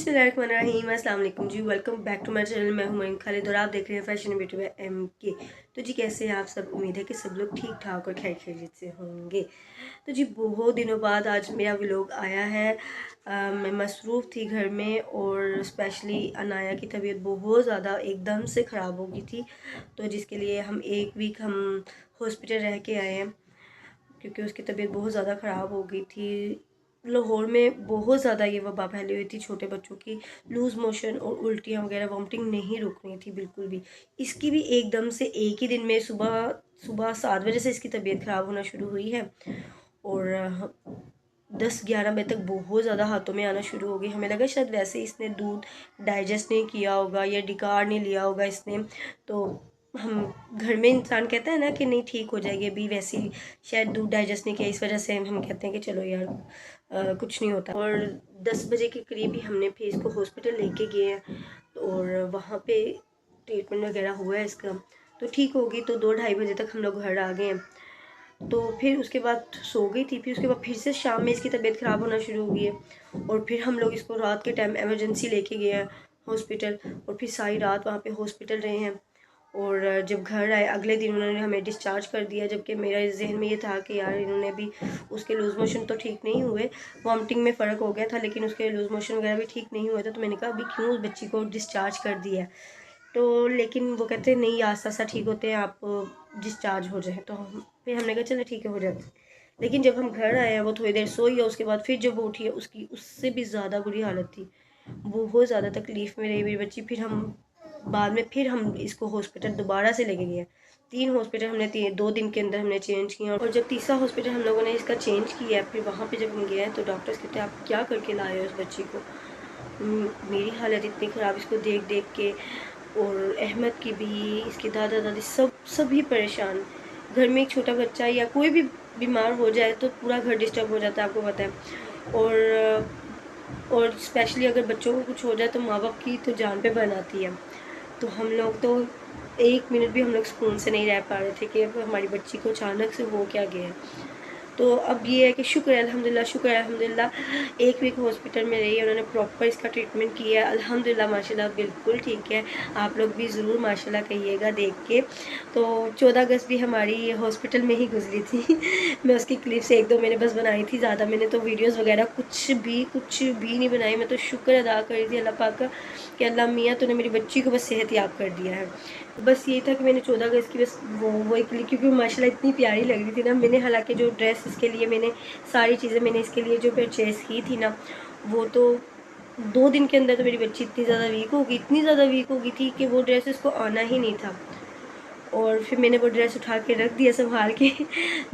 बिस्मिल्लाहिर्रहमानिर्रहीम, अस्सलाम वालेकुम जी। Welcome back to my channel. मैं हूं मरीम खालिद और आप देख रहे हैं फैशन ब्यूटी बाय MK। तो जी कैसे हैं आप सब? उम्मीद है कि सब लोग ठीक ठाक और खैर खैरियत से होंगे। तो जी बहुत दिनों बाद आज मेरा व्लॉग आया है। मैं मसरूफ़ थी घर में और स्पेशली अनाया की तबीयत बहुत ज़्यादा एकदम से ख़राब हो गई थी, तो जिसके लिए हम एक वीक हम हॉस्पिटल रह के आए हैं क्योंकि उसकी तबीयत बहुत ज़्यादा ख़राब हो गई थी। लाहौर में बहुत ज़्यादा ये वबा फैली हुई थी। छोटे बच्चों की लूज़ मोशन और उल्टियाँ वगैरह वॉमिटिंग नहीं रुक रही थी बिल्कुल भी। इसकी भी एकदम से एक ही दिन में सुबह सुबह 7 बजे से इसकी तबीयत ख़राब होना शुरू हुई है और 10-11 बजे तक बहुत ज़्यादा हाथों में आना शुरू हो गई। हमें लगा शायद वैसे इसने दूध डाइजेस्ट नहीं किया होगा या डिकार नहीं लिया होगा इसने, तो हम घर में इंसान कहता है ना कि नहीं ठीक हो जाएगी अभी, वैसे ही शायद दूध डाइजेस्ट नहीं किया, इस वजह से हम कहते हैं कि चलो यार कुछ नहीं होता। और 10 बजे के करीब ही हमने फिर इसको हॉस्पिटल लेके गए हैं और वहाँ पे ट्रीटमेंट वगैरह हुआ है इसका, तो ठीक होगी। तो 2-2:30 बजे तक हम लोग घर आ गए हैं। तो फिर उसके बाद सो गई थी। फिर उसके बाद फिर से शाम में इसकी तबीयत ख़राब होना शुरू हो गई है और फिर हम लोग इसको रात के टाइम एमरजेंसी लेके गए हैं हॉस्पिटल और फिर सारी रात वहाँ पे हॉस्पिटल रहे हैं। और जब घर आए अगले दिन उन्होंने हमें डिस्चार्ज कर दिया, जबकि मेरा इस जहन में ये था कि यार इन्होंने भी उसके लूज़ मोशन तो ठीक नहीं हुए, वॉमिटिंग में फ़र्क हो गया था लेकिन उसके लूज़ मोशन वगैरह भी ठीक नहीं हुए थे, तो मैंने कहा अभी क्यों उस बच्ची को डिस्चार्ज कर दिया। तो लेकिन वो कहते हैं नहीं आस्ता आस्ता ठीक होते हैं, आप डिस्चार्ज हो जाए। तो फिर हमने कहा चलो ठीक है हो जाते। लेकिन जब हम घर आए हैं वो थोड़ी देर सोई है, उसके बाद फिर जब वो उठी है उसकी उससे भी ज़्यादा बुरी हालत थी, बहुत ज़्यादा तकलीफ़ में रही मेरी बच्ची। फिर हम बाद में फिर हम इसको हॉस्पिटल दोबारा से लेके गए। 3 हॉस्पिटल हमने 2 दिन के अंदर हमने चेंज किया और जब तीसरा हॉस्पिटल हम लोगों ने इसका चेंज किया फिर वहाँ पे जब हम गए तो डॉक्टर्स कहते हैं आप क्या करके लाए हो उस बच्ची को। मेरी हालत इतनी ख़राब इसको देख देख के, और अहमद की भी, इसके दादा दादी सभी परेशान। घर में एक छोटा बच्चा या कोई भी बीमार हो जाए तो पूरा घर डिस्टर्ब हो जाता है, आपको पता है। और स्पेशली अगर बच्चों को कुछ हो जाए तो माँ बाप की तो जान पे बन आती है। तो हम लोग तो 1 मिनट भी हम लोग सुकून से नहीं रह पा रहे थे कि अब हमारी बच्ची को अचानक से हो क्या गया है। तो अब ये है कि शुक्र है अल्हम्दुलिल्लाह, शुक्र है अल्हम्दुलिल्लाह। 1 वीक हॉस्पिटल में रही, उन्होंने प्रॉपर इसका ट्रीटमेंट किया है अल्हम्दुलिल्लाह माशाल्लाह बिल्कुल ठीक है। आप लोग भी ज़रूर माशाल्लाह कहिएगा देख के। तो 14 अगस्त भी हमारी हॉस्पिटल में ही गुजरी थी मैं उसकी क्लिप्स 1-2 मैंने बस बनाई थी, ज़्यादा मैंने तो वीडियोज़ वगैरह कुछ भी नहीं बनाई। मैं तो शुक्र अदा कर रही थी अल्लाह पाक का कि अल्लाह मियाँ तूने मेरी बच्ची को बस सेहतयाब कर दिया है। बस यही था कि मैंने 14 अगस्त की बस वो एक ली, क्योंकि माशाल्लाह इतनी प्यारी लग रही थी ना। मैंने हालांकि जो ड्रेस इसके लिए मैंने सारी चीज़ें मैंने इसके लिए जो परचेज़ की थी ना, वो तो 2 दिन के अंदर तो मेरी बच्ची इतनी ज़्यादा वीक हो गई, इतनी ज़्यादा वीक हो गई थी कि वो ड्रेस इसको आना ही नहीं था। और फिर मैंने वो ड्रेस उठा के रख दिया संभाल के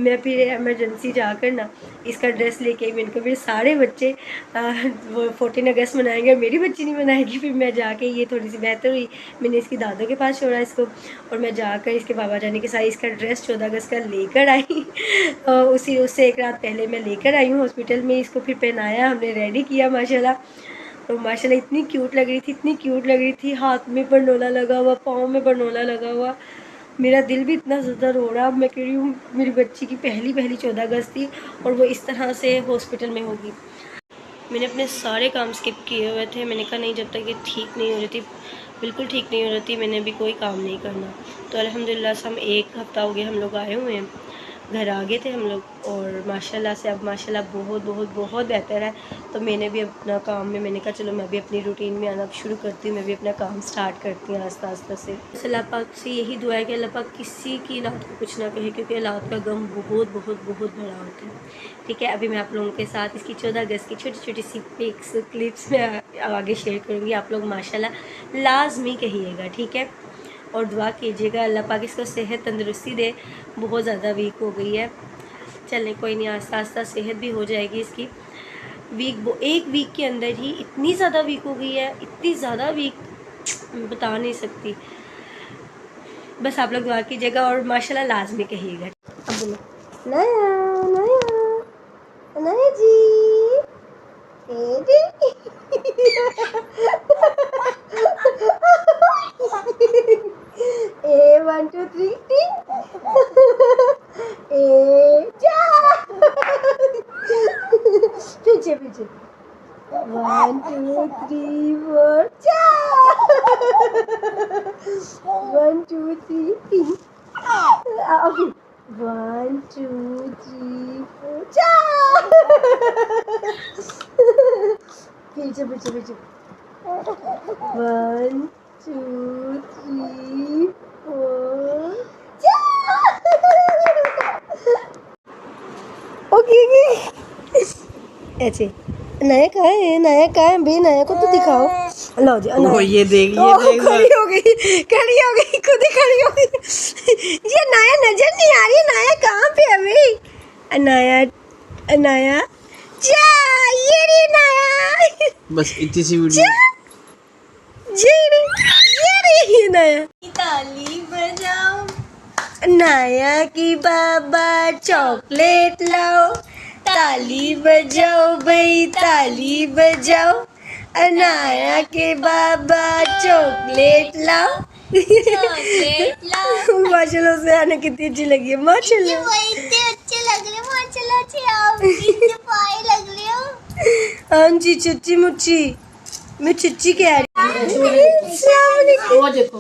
मैं फिर इमरजेंसी जाकर ना इसका ड्रेस लेके आई। मैंने कहा फिर सारे बच्चे वो 14 अगस्त मनाएंगे, मेरी बच्ची नहीं मनाएगी। फिर मैं जाके ये थोड़ी सी बेहतर हुई, मैंने इसकी दादों के पास छोड़ा इसको और मैं जाकर इसके बाबा जाने के साथ इसका ड्रेस 14 अगस्त का लेकर आई उसी उससे एक रात पहले मैं लेकर आई हूँ हॉस्पिटल में। इसको फिर पहनाया, हमने रेडी किया माशाल्लाह। तो माशाल्लाह इतनी क्यूट लग रही थी, इतनी क्यूट लग रही थी। हाथ में बरनोला लगा हुआ, पाँव में बरनोला लगा हुआ। मेरा दिल भी इतना ज़्यादा रो रहा। अब मैं कह रही हूँ मेरी बच्ची की पहली 14 अगस्त थी और वो इस तरह से हॉस्पिटल में होगी। मैंने अपने सारे काम स्किप किए हुए थे। मैंने कहा नहीं जब तक ये ठीक नहीं हो रही थी, बिल्कुल ठीक नहीं हो रही थी, मैंने भी कोई काम नहीं करना। तो अल्हम्दुलिल्लाह से हम 1 हफ़्ता हो गया हम लोग आए हुए हैं, घर आ गए थे हम लोग और माशाल्लाह से अब माशाल्लाह बहुत बेहतर है। तो मैंने भी अपना काम में मैंने कहा चलो मैं भी अपनी रूटीन में आना शुरू करती हूँ, मैं भी अपना काम स्टार्ट करती हूँ आस्ता आस्ता से। अल्लाह पाक से यही दुआ है कि अल्लाह पाक किसी की औलाद को कुछ ना कहे, क्योंकि औलाद का गम बहुत बड़ा होता है। ठीक है, अभी मैं आप लोगों के साथ इसकी 14 अगस्त की छोटी छोटी सी पिक्स क्लिप्स में आगे शेयर करूँगी। आप लोग माशाल्लाह लाजमी कहिएगा, ठीक है, और दुआ कीजिएगा अल्लाह पाक इसको सेहत तंदुरुस्ती दे। बहुत ज़्यादा वीक हो गई है, चलने कोई नहीं, आस्ता आस्ता सेहत भी हो जाएगी इसकी। एक वीक के अंदर ही इतनी ज़्यादा वीक हो गई है, इतनी ज़्यादा वीक बता नहीं सकती। बस आप लोग दुआ कीजिएगा और माशाल्लाह लाजमी कहिएगा। अब बोलो नया नया नया जी ए 1 2 3 ए जा पीछे 1 2 3 3 1 2 3 4 चार पीछे पीछे पीछे 1 2 3 4 ओके ऐसे नया कहाँ है, नया कहाँ है बे, नया को तो दिखाओ। लो जी ओ ये देख खड़ी हो गई खुद ही खड़ी हो गई। ये नया नजर नहीं आ रही, नया कहाँ पे है अभी? नया जा ये रे नया, बस इतनी सी वीडियो ये नया। ताली बजाओ नया की बाबा चॉकलेट लाओ, ताली बजाओ भाई ताली बजाओ, अनाया के बाबा चॉकलेट लाओ। माशाल्लाह से आने कितनी अच्छी लगी है, माशाल्लाह अच्छे लग रहे, माशाल्लाह लग रहे हो। हाँ जी चुच्ची मुच्ची, मैं चुच्ची कह रही हूँ। देखो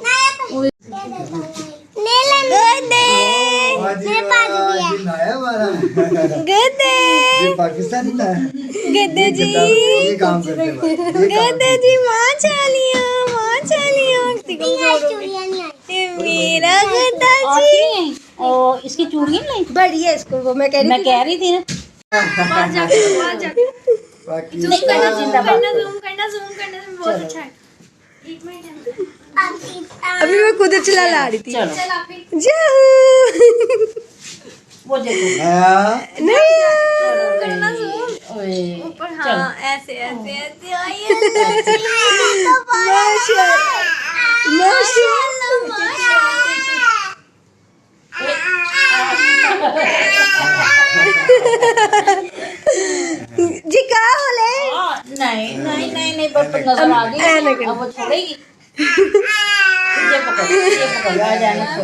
पाकिस्तानी ना गद्दे जी मेरा गद्दा जी। और इसकी चूड़ियां नहीं बढ़िया इसको, वो मैं कह रही थी ना। बहुत अच्छा है। अभी मैं खुद चला ला रही थी। जाओ वो देखो ऊपर, हाँ ऐसे ऐसे ऐसे जी क्या बोले? नहीं बट नजर आ गई, अब वो छोड़ेगी। ये पकड़ आ जाने को।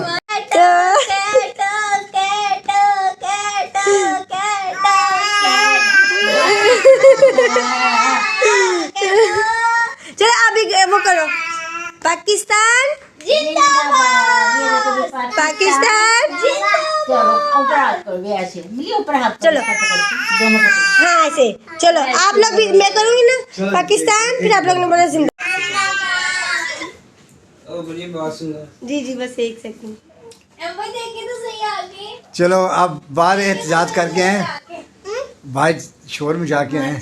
चलो अभी वो करो, पाकिस्तान जिंदाबाद, पाकिस्तान ऊपर हाथ करो, ऐसे ऊपर हाथ चलो दोनों पकड़ो। हाँ ऐसे चलो, आप लोग भी, मैं करूँगी ना पाकिस्तान, फिर आप लोग ने बोला जिंदाबाद। जी जी बस एक सेकंड। चलो अब बाहर एहतजाज करके हैं, भाई शोर में जाके हैं।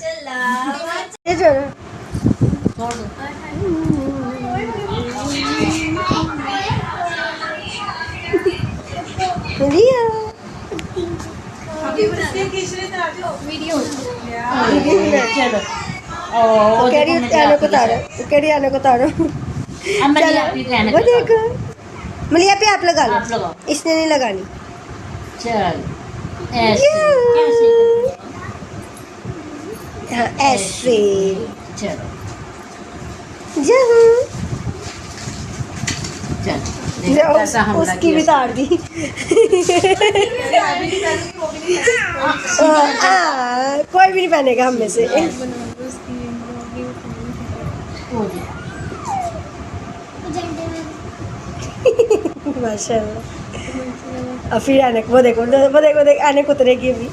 आने को तारो वो देखो, मलिया पे आप लगा लो, इसने नहीं लगानी। चल ऐसे चलो जाओ, उसकी भी तार दी। कोई भी नहीं पहनेगा हम में से। माशाल्लाह। और फिर आने वो देखो आने को उतरेगी अभी।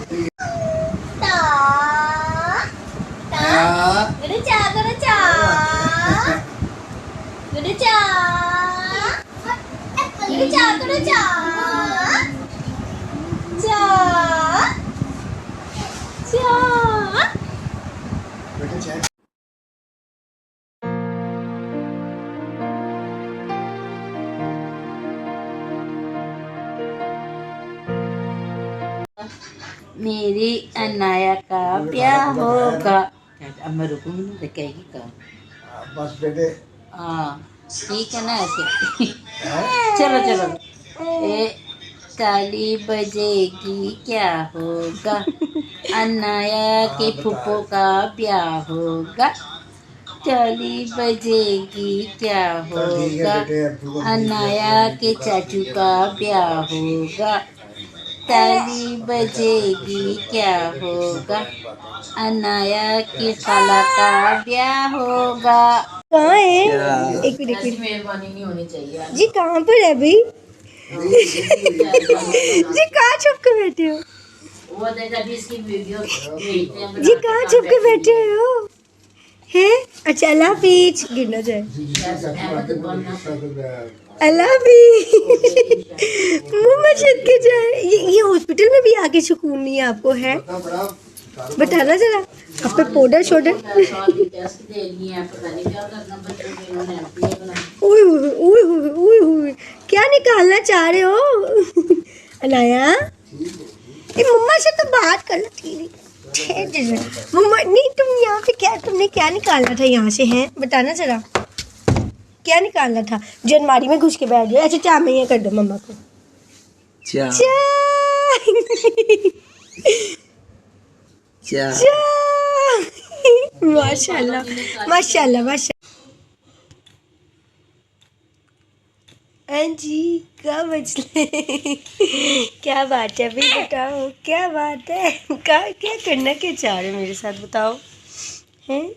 मेरी अनाया का ब्याह होगा। अब मैं रुकूंगी ना तो कहेगी कहाँ। बस बेटे हाँ ठीक है ना ऐसे। चलो ए ताली बजेगी क्या होगा, अनाया के फूफो का ब्याह होगा। ताली बजेगी क्या होगा, अनाया के चाचू का ब्याह होगा। ताली बजेगी क्या होगा, अनाया की खाला का ब्याह होगा। कहाँ है? एक मिनट, मेहरबानी नहीं होनी चाहिए जी कहाँ पर है अभी? जी कहाँ छुप के बैठे हो? वो देखा भी इसकी वीडियो भेजते हैं जी कहाँ छुप के बैठे हो? हैं? अच्छा अल्लाह हाफिज, गिरना जाए। अल्लाह हाफिज। मम्मा छत के जाए। ये हॉस्पिटल में भी आके सुकून नहीं है आपको, है? बताना जरा आप पे पाउडर शोडर। टेस्ट दे दिए हैं, पता नहीं क्या करना बच्चों के, इन्होंने एमपीए बना। ओए क्या निकालना चाह रहे हो अनाया? ये मम्मा से तो बात कर लो। ठीक है मम्मा, नहीं तुम यहाँ पे क्या, तुमने क्या निकालना था यहाँ से? हैं बताना जरा, क्या निकालना था? जो अलमारी में घुस के बैठ गया। अच्छा चाय में ये कर दो मम्मा को। चाय चाय माशाल्लाह माशाल्लाह माशाल्लाह। जी क्या बचले क्या बात है भाई, बताओ क्या बात है? क्या करना क्या चाह रहे मेरे साथ, बताओ हैं?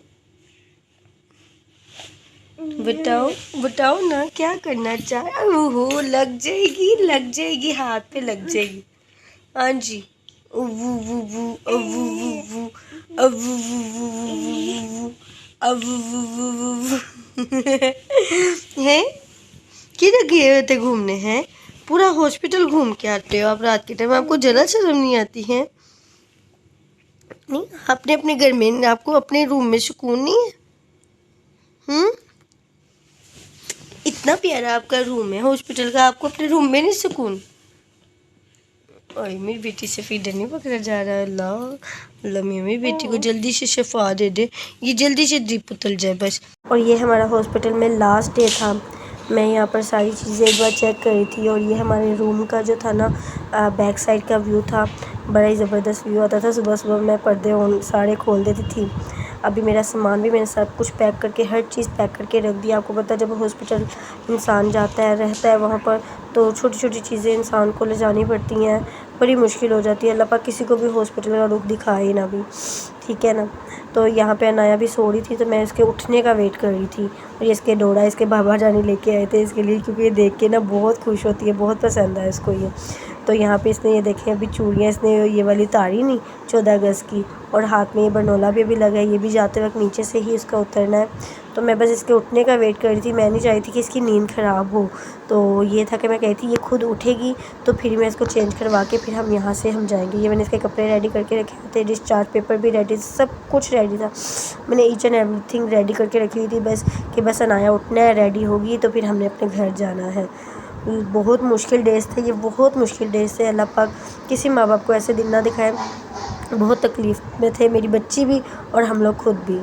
बताओ ना क्या करना चाह रहे हो? लग जाएगी हाथ पे लग जाएगी। हाँ जी हैं? किधर गए होते घूमने? हैं पूरा हॉस्पिटल घूम के आते हो आप रात के टाइम, आपको जरा शर्म नहीं आती है? नहीं अपने अपने घर में, आपको अपने रूम में सुकून नहीं है? इतना प्यारा आपका रूम है हॉस्पिटल का, आपको अपने रूम में नहीं सुकून? ओए मेरी बेटी से फीडर नहीं पकड़ा जा रहा। अल्लाह अल्लाह मेरी बेटी को जल्दी से शिफा दे दे, ये जल्दी से ड्रिप उतल जाए बस। और ये हमारा हॉस्पिटल में लास्ट डे था। मैं यहाँ पर सारी चीज़ें एक बार चेक करी थी और ये हमारे रूम का जो था ना बैक साइड का व्यू था, बड़ा ही ज़बरदस्त व्यू आता था। सुबह सुबह मैं पर्दे सारे खोल देती थी। अभी मेरा सामान भी मैंने सब कुछ पैक करके, हर चीज़ पैक करके रख दिया। आपको पता है जब हॉस्पिटल इंसान जाता है रहता है वहाँ पर, तो छोटी छोटी चीज़ें इंसान को ले जानी पड़ती हैं, बड़ी मुश्किल हो जाती है। अल्लाह पाक किसी को भी हॉस्पिटल का रुख दिखाए ना भी, ठीक है ना। तो यहाँ पे अनाया भी सो रही थी, तो मैं इसके उठने का वेट कर रही थी। और ये इसके डोरा इसके बाबा जानी लेके आए थे इसके लिए, क्योंकि ये देख के ना बहुत खुश होती है, बहुत पसंद है इसको ये। तो यहाँ पे इसने ये देखें अभी चूड़ियाँ इसने ये वाली तारी नहीं 14 अगस्त की, और हाथ में ये बरनोला भी अभी लगा है, ये भी जाते वक्त नीचे से ही इसका उतरना है। तो मैं बस इसके उठने का वेट कर रही थी, मैं नहीं चाहती थी कि इसकी नींद ख़राब हो। तो ये था कि मैं कहती थी ये खुद उठेगी तो फिर मैं इसको चेंज करवा के फिर हम यहाँ से हम जाएंगे। ये मैंने इसके कपड़े रेडी करके रखे हुए थे, डिस्चार्ज पेपर भी रेडी, सब कुछ रेडी था। मैंने ईच एंड एवरीथिंग रेडी करके रखी हुई थी, बस कि बस अनाया उठना है, रेडी होगी तो फिर हमने अपने घर जाना है। बहुत मुश्किल डेज़ थे ये, बहुत मुश्किल डेज़ थे। अल्लाह पाक किसी माँ बाप को ऐसे दिन ना दिखाए। बहुत तकलीफ़ में थे मेरी बच्ची भी और हम लोग खुद भी।